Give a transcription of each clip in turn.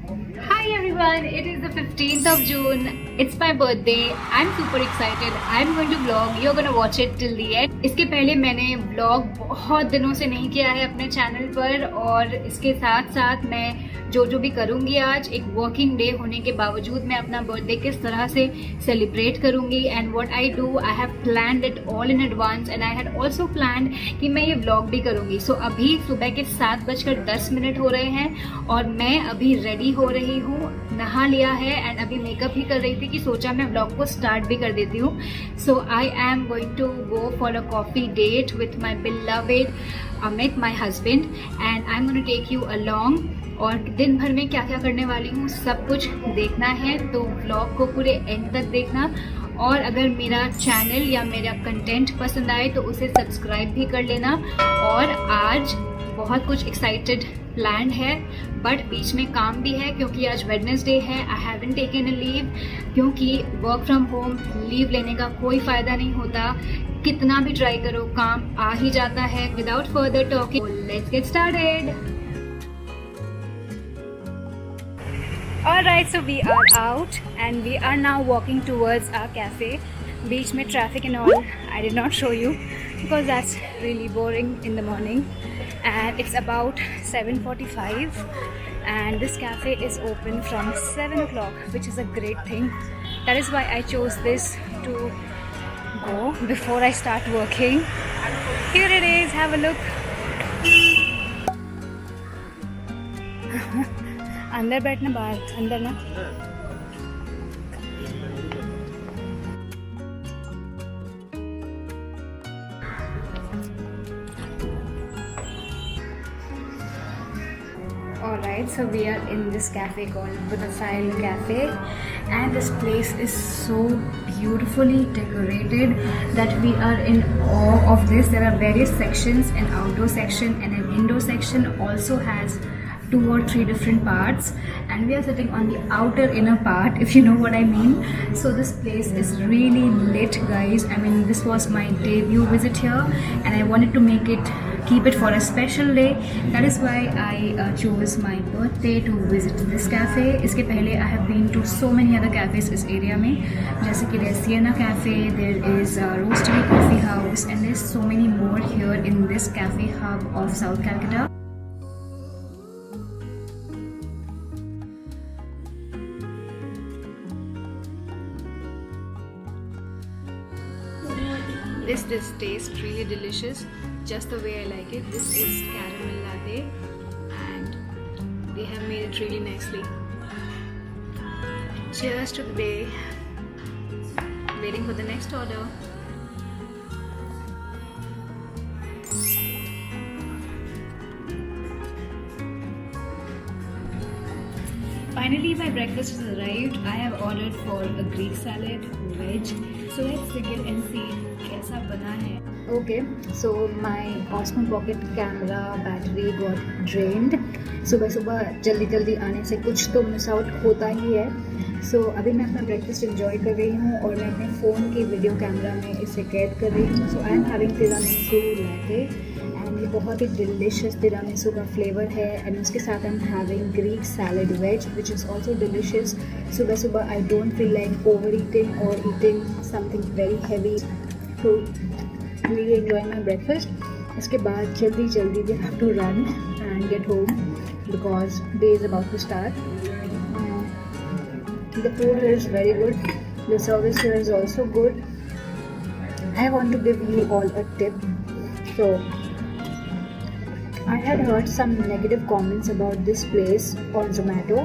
Hi everyone, it is the 15th of June. It's my birthday. I'm super excited. I'm going to vlog. You're going to watch it till the end. इसके पहले मैंने vlog बहुत दिनों से नहीं किया है अपने चैनल पर और इसके साथ साथ मैं जो भी करूँगी आज एक वर्किंग डे होने के बावजूद मैं अपना बर्थडे किस तरह से सेलिब्रेट करूँगी and what I do I have planned it all in advance and I had also planned कि मैं ये व्लॉग भी करूँगी। सो अभी सुबह के 7:10 हो रहे हैं और मैं अभी रेडी हो रही हूँ, नहा लिया है एंड अभी मेकअप ही कर रही थी कि सोचा मैं व्लॉग को स्टार्ट भी कर देती हूँ। So I am going to go for a coffee date with my beloved Amit my husband and I am going to take you along. और दिन भर में क्या क्या करने वाली हूँ सब कुछ देखना है, तो व्लॉग को पूरे एंड तक देखना। और अगर मेरा चैनल या मेरा कंटेंट पसंद आए तो उसे सब्सक्राइब भी कर लेना। और आज बहुत कुछ एक्साइटेड प्लान है बट बीच में काम भी है क्योंकि आज वेडनेसडे है। I haven't taken a leave क्योंकि वर्क फ्रॉम होम लीव लेने का कोई फ़ायदा नहीं होता, कितना भी ट्राई करो काम आ ही जाता है। Without further talking let's get started. Alright, so we are out and we are now walking towards our cafe. Beach में traffic and all I did not show you because that's really boring in the morning. And it's about 7:45 and this cafe is open from 7 o'clock, which is a great thing. That is why I chose this to go before I start working. Here it is, have a look. अंदर बैठना बाहर अंदर ना। Alright, so we are in this cafe called Buddhaphile Cafe and this place is so beautifully decorated that we are in awe of this. There are various sections, an outdoor section and an indoor section also has 2 or 3 different parts and we are sitting on the outer inner part, if you know what I mean. So this place is really lit, guys. I mean, this was my debut visit here and I wanted to keep it for a special day. That is why I chose my birthday to visit this cafe. इसके पहले I have been to so many other cafes इस area में, जैसे कि there's Sienna Cafe, there is Roastery Coffee House and there's so many more here in this cafe hub of South Calcutta. This tastes really delicious, just the way I like it. This is caramel latte and they have made it really nicely. Cheers to the day. Waiting for the next order. Finally, my breakfast has arrived. I have ordered for a Greek salad, veg. So let's dig in and see कैसा बना है. Okay, so my Osmo Pocket camera battery got drained. सुबह जल्दी आने से कुछ तो miss out होता ही है. So अभी मैं अपना ब्रेकफास्ट एंजॉय कर रही हूँ और मैं अपने फ़ोन के वीडियो कैमरा में इसे कैद कर रही हूँ. So I am having tiramisu latte and ये बहुत ही डिलिशियस तिरामिसू का फ्लेवर है एंड उसके साथ I am having Greek salad veg which is also delicious. सुबह I don't feel like overeating और eating something very heavy to really enjoy my breakfast. इसके बाद जल्दी we have to run and get home because day is about to start. The food is very good, the service is also good. I want to give you all a tip. So I had heard some negative comments about this place on Zomato.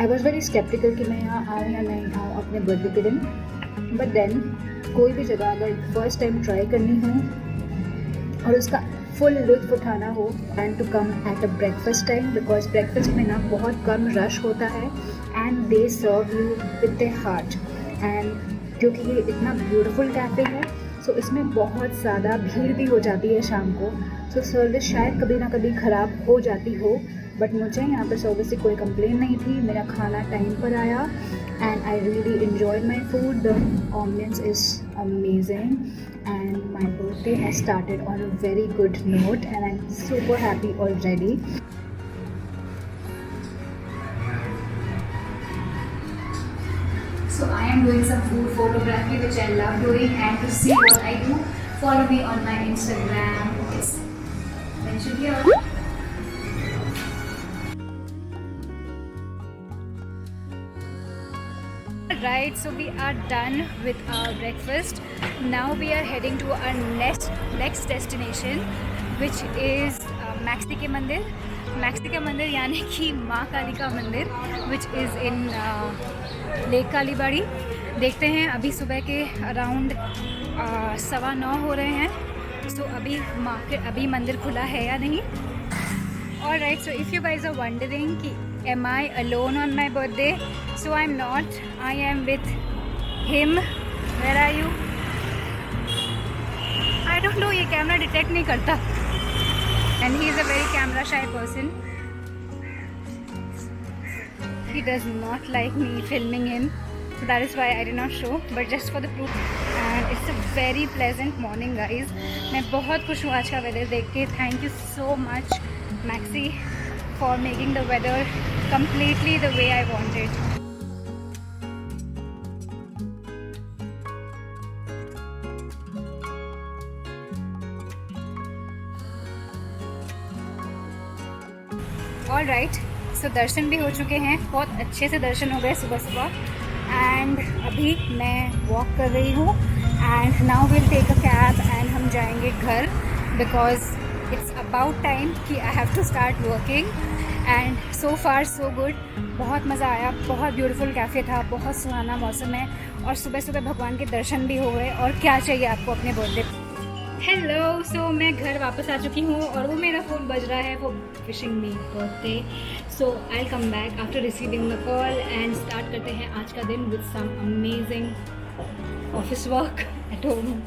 I was very skeptical कि मैं यहाँ आऊँ या नहीं आऊँ अपने birthday के दिन. But then कोई भी जगह अगर फर्स्ट टाइम ट्राई करनी हो और उसका फुल लुत्फ़ उठाना हो and to come at a breakfast time because breakfast में ना बहुत कम रश होता है and they serve you with the heart. And क्योंकि ये इतना ब्यूटीफुल कैफ़े है सो इसमें बहुत ज़्यादा भीड़ भी हो जाती है शाम को. सो सर्विस शायद कभी ना कभी ख़राब हो जाती हो बट मुझे यहाँ पर सर्विस से कोई कंप्लेन नहीं थी. मेरा खाना टाइम पर आया and I really enjoyed my food. The ambience is amazing and my birthday has started on a very good note and I'm super happy already. So I am doing some food photography which I love doing, and to see what I do, follow me on my Instagram. It's mentioned here. Right, so we are done with our breakfast. Now we are heading to our next destination, which is maxi के मंदिर. Maxi का मंदिर यानी कि माँ काली का मंदिर, which is in lake Kalibari. देखते हैं, अभी सुबह के अराउंड 9:15 हो रहे हैं. सो अभी मंदिर खुला है या नहीं. Alright, so if you guys are wondering कि am I alone on my birthday? So I'm not. I am with him. Where are you? I don't know, ये कैमरा डिटेक्ट नहीं करता. And he is a very camera shy person. He does not like me filming him. So that is why I did not show, but just for the proof. And it's a very pleasant morning, guys. मैं बहुत खुश हूँ आज का weather देख के. Thank you so much, Maxi, for making the weather completely the way I wanted. All right, so दर्शन भी हो चुके हैं. बहुत अच्छे से दर्शन हो गए सुबह सुबह. एंड अभी मैं वॉक कर रही हूँ. And now will take a cab and हम जाएंगे घर, बिकॉज इट्स अबाउट टाइम कि I have to start working. And so far so good. बहुत मज़ा आया. बहुत ब्यूटीफुल कैफ़े था. बहुत सुहाना मौसम है. और सुबह सुबह भगवान के दर्शन भी हो गए. और क्या चाहिए आपको अपने बर्थडे. हेलो, सो मैं घर वापस आ चुकी हूँ और वो मेरा फ़ोन बज रहा है वो wishing me birthday. So I come back after receiving the call and start करते हैं आज का दिन with some amazing office work at home.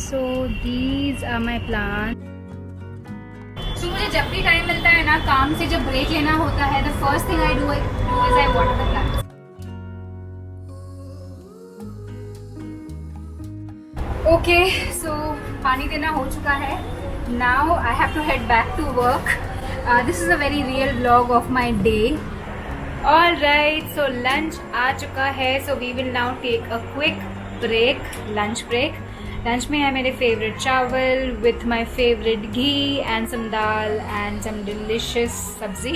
So these are my plans. So मुझे जब भी टाइम मिलता है ना, काम से जब ब्रेक लेना होता है, the first thing I do is I water the plants. Okay, so पानी देना हो चुका है. Now I have to head back to work. This is a very real vlog of my day. All right, so lunch आ चुका है. So we will now take a quick break, lunch break. Lunch में है मेरे favourite चावल with my favourite ghee and some dal and some delicious sabzi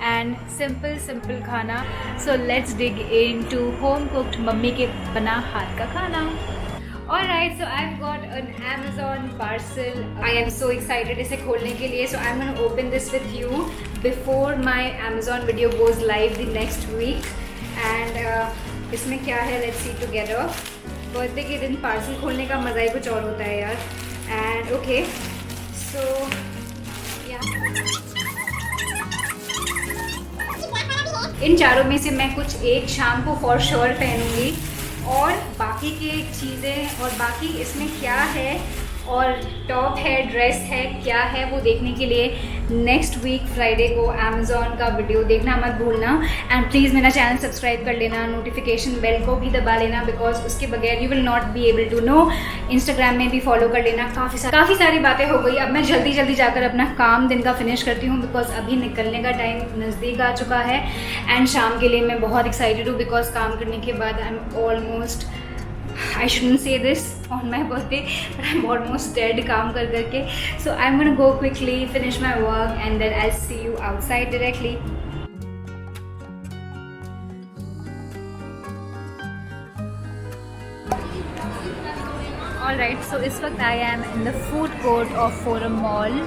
and simple खाना. So let's dig into home cooked mummy के बना हाथ का खाना. Alright, so I've got an Amazon parcel. I am so excited इसे खोलने के लिए. So I'm going to open this with you before my Amazon video goes live the next week. And इसमें क्या है, let's see together. बर्थडे के दिन parcel खोलने का मज़ा ही कुछ और होता है यार. एंड ओके, सो इन चारों में से मैं कुछ एक शाम को फॉर श्योर पहनूंगी. और बाकी की चीज़ें और बाकी इसमें क्या है और टॉप है, ड्रेस है, क्या है, वो देखने के लिए नेक्स्ट वीक फ्राइडे को अमेज़ॉन का वीडियो देखना मत भूलना. एंड प्लीज़ मेरा चैनल सब्सक्राइब कर लेना, नोटिफिकेशन बेल को भी दबा लेना, बिकॉज उसके बगैर you will not be able to know. Instagram में भी फॉलो कर लेना. काफ़ी सारी बातें हो गई. अब मैं जल्दी जाकर अपना काम दिन का फिनिश करती हूँ, बिकॉज अभी निकलने का टाइम नज़दीक आ चुका है. एंड शाम के लिए मैं बहुत एक्साइटेड हूँ, बिकॉज काम करने के बाद I am almost, I shouldn't say this on my birthday, but I'm almost dead काम कर करके. So I'm gonna go quickly, finish my work, and then I'll see you outside directly. Alright, so इस वक्त I am in the food court of Forum Mall,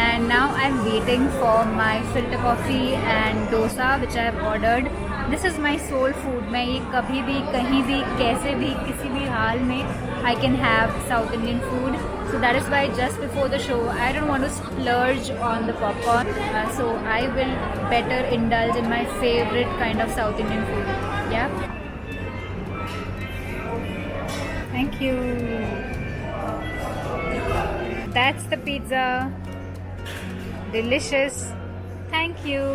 and now I'm waiting for my filter coffee and dosa which I have ordered. This is my soul food. मैं ये कभी भी, कहीं भी, कैसे भी, किसी भी हाल में I can have South Indian food. So that is why just before the show I don't want to splurge on the popcorn. So I will better indulge in my favorite kind of South Indian food. Yeah. Thank you. That's the pizza. Delicious. Thank you.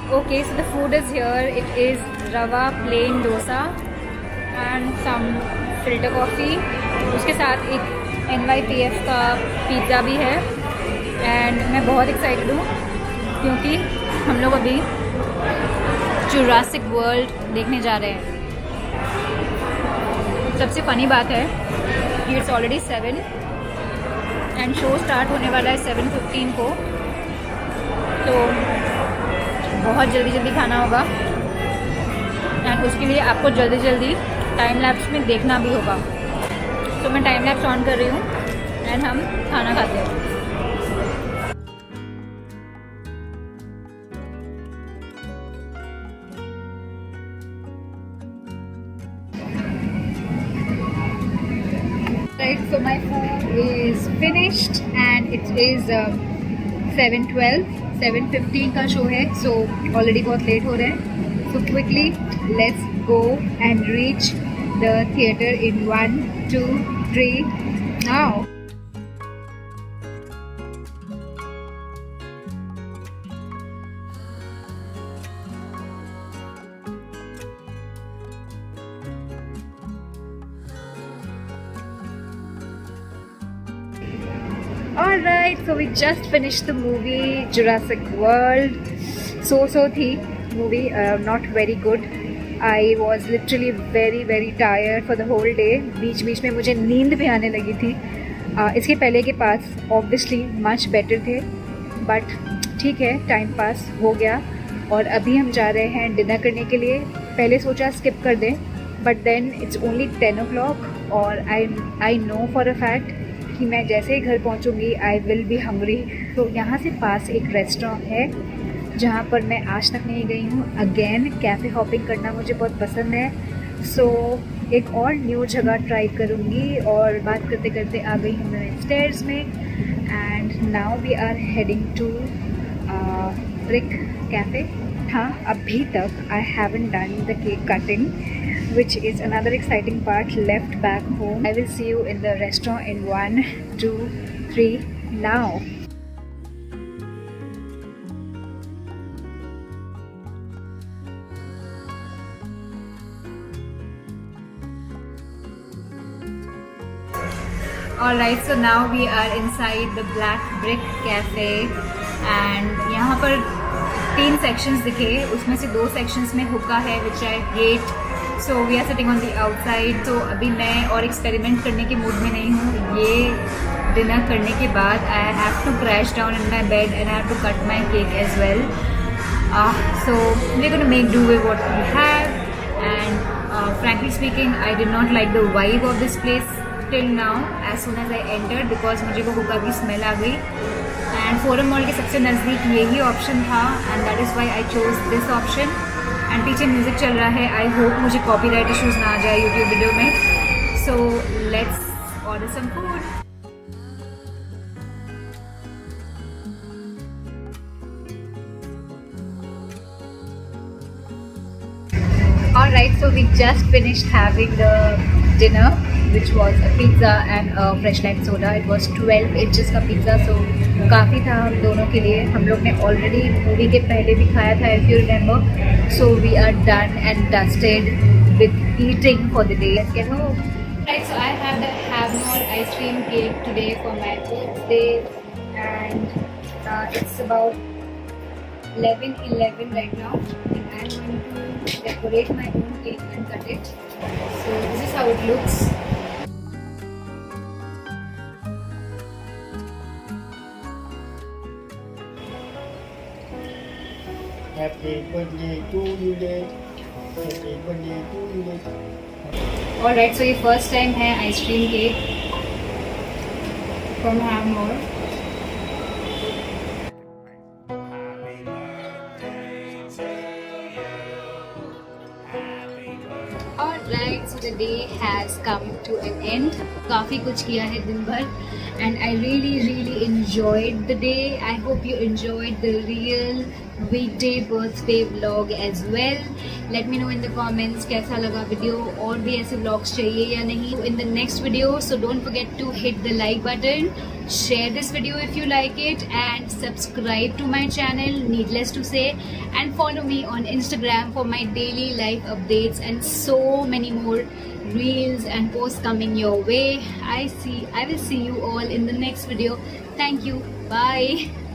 Okay, so the food is here. It is rava plain dosa and some filter coffee. उसके साथ एक NYPF का pizza भी है and मैं बहुत excited हूँ क्योंकि हम लोग अभी जुरासिक वर्ल्ड देखने जा रहे हैं। सबसे फ़नी बात है कि it's already 7 and show start होने वाला है 7:15 को, तो बहुत जल्दी जल्दी खाना होगा एंड उसके लिए आपको जल्दी जल्दी टाइम लैप्स में देखना भी होगा। तो मैं टाइम लैप्स ऑन कर रही हूँ एंड हम खाना खाते हैं। Right, so my food is finished and it is 7:12, 7:15 का शो है, so already बहुत लेट हो रहे हैं। So quickly let's go and reach the theater in 1, 2, 3 now. Alright, so we just finished the movie Jurassic World. So थी movie, not very good. I was literally very tired for the whole day. बीच बीच में मुझे नींद भी आने लगी थी। इसके पहले के पास obviously much better थे, but ठीक है, टाइम पास हो गया और अभी हम जा रहे हैं डिनर करने के लिए। पहले सोचा स्किप कर दें, but then it's only 10 o'clock और I know for a fact कि मैं जैसे ही घर पहुंचूंगी आई विल बी हंग्री। तो यहाँ से पास एक रेस्टोरेंट है जहाँ पर मैं आज तक नहीं गई हूँ। अगेन कैफ़े हॉपिंग करना मुझे बहुत पसंद है, सो एक और न्यू जगह ट्राई करूँगी। और बात करते करते आ गई हूँ मैं स्टेयर्स में and now we are heading to Brick Cafe. हाँ, अभी तक I haven't done the cake cutting, which is another exciting part left back home. I will see you in the restaurant in 1, 2, 3 now. Alright, so now we are inside the Black Brick Cafe and यहाँ पर 3 sections दिखे, उसमें से 2 sections में हुक्का है which I hate. So we are sitting on the outside. तो अभी मैं और एक्सपेरिमेंट करने के मूड में नहीं हूँ। ये डिनर करने के बाद I have to crash down in my bed and I have to cut my cake as well. So we're going to make do with what we have and frankly speaking I did not like the vibe of this place till now as soon as I entered because मुझे वो हुक्का की smell आ गई and forum mall के सबसे नज़दीक यही option था and that is why I chose this option. And पीछे म्यूज़िक चल रहा है। आई होप muझे कॉपीराइट इश्यूज़ ना आ जाए यूट्यूब वीडियो में। So let's order some food. Alright, so we just finished having the dinner which was a pizza and a fresh lime soda. It was 12 inches का pizza, so काफ़ी था हम दोनों के लिए। हम लोग ने ऑलरेडी मूवी के पहले भी खाया था if you remember. So we are done and dusted with eating for the day. Let's get home. Right, so I have the Havmore ice cream cake today for my birthday and it's about 11:11 right now and I'm going to decorate my own cake and cut it. So this is how it looks. Happy birthday to you, Dad. Happy birthday to you, Dad. Alright, so ये first time है ice cream cake from Havmore. Alright, so the day has come to an end. काफ़ी कुछ किया है दिन भर and I really enjoyed the day. I hope you enjoyed the real weekday birthday vlog as well. Let me know in the comments कैसा लगा video, और भी ऐसे vlogs चाहिए या नहीं in the next video. So don't forget to hit the like button, share this video if you like it, and subscribe to my channel, needless to say, and follow me on Instagram for my daily life updates and so many more reels and posts coming your way. I will see you all in the next video. Thank you. Bye.